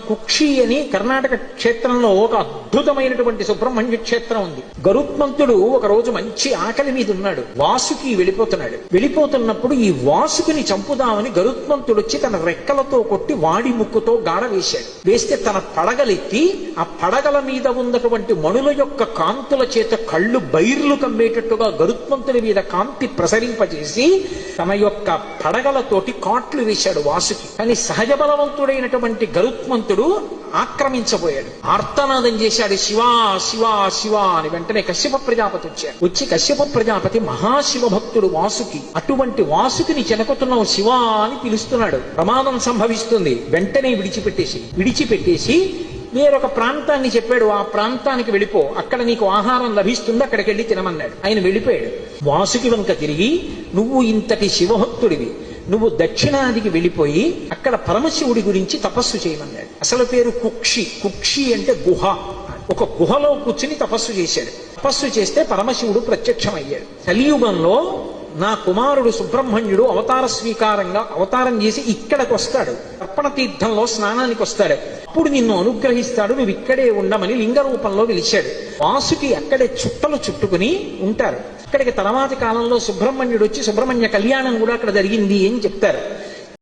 కుక్షి అని కర్ణాటక క్షేత్రంలో ఒక అద్భుతమైనటువంటి సుబ్రహ్మణ్య క్షేత్రం ఉంది. గరుత్మంతుడు ఒక రోజు మంచి ఆకలి మీద ఉన్నాడు. వాసుకి వెళ్ళిపోతున్నప్పుడు ఈ వాసుకిని చంపుదామని గరుత్మంతుడు వచ్చి తన రెక్కలతో కొట్టి వాడి ముక్కుతో గాఢ వేశాడు. వేస్తే తన పడగలెత్తి ఆ పడగల మీద ఉన్నటువంటి మణుల యొక్క కాంతుల చేత కళ్ళు బైర్లు కమ్మేటట్టుగా గరుత్మంతుడి మీద కాంతి ప్రసరింపజేసి తన యొక్క పడగలతోటి కాట్లు వేశాడు వాసుకి. కానీ సహజ బలవంతుడైనటువంటి గరుత్మంతుడు ఆక్రమించబోయాడు. ఆర్తనాదం చేశాడు, శివా శివా శివా అని. వెంటనే కశ్యప ప్రజాపతి వచ్చి కశ్యప ప్రజాపతి మహాశివ భక్తుడు వాసుకి. అటువంటి వాసుకిని చెనకుతున్నావు శివా అని పిలుస్తున్నాడు. ప్రమాదం సంభవిస్తుంది. వెంటనే విడిచిపెట్టేసి వేరొక ప్రాంతాన్ని చెప్పాడు. ఆ ప్రాంతానికి వెళ్ళిపో, అక్కడ నీకు ఆహారం లభిస్తుంది, అక్కడికి వెళ్ళి తినమన్నాడు. ఆయన వెళ్ళిపోయాడు. వాసుకి వంక తిరిగి, నువ్వు ఇంతటి శివభక్తుడివి, నువ్వు దక్షిణాదికి వెళ్ళిపోయి అక్కడ పరమశివుడి గురించి తపస్సు చేయమన్నాడు. అసలు పేరు కుక్షి. కుక్షి అంటే గుహ. ఒక గుహలో కూర్చుని తపస్సు చేశాడు. తపస్సు చేస్తే పరమశివుడు ప్రత్యక్షమయ్యాడు. కలియుగంలో నా కుమారుడు సుబ్రహ్మణ్యుడు అవతారం చేసి ఇక్కడికి వస్తాడు. తర్పణ తీర్థంలో స్నానానికి వస్తాడు. అప్పుడు నిన్ను అనుగ్రహిస్తాడు, నువ్వు ఇక్కడే ఉండమని లింగ రూపంలో పిలిచాడు. వాసుకి అక్కడే చుట్టలు చుట్టుకుని ఉంటారు. అక్కడికి తర్వాతి కాలంలో సుబ్రహ్మణ్యుడు వచ్చి సుబ్రహ్మణ్య కళ్యాణం కూడా అక్కడ జరిగింది అని చెప్తారు.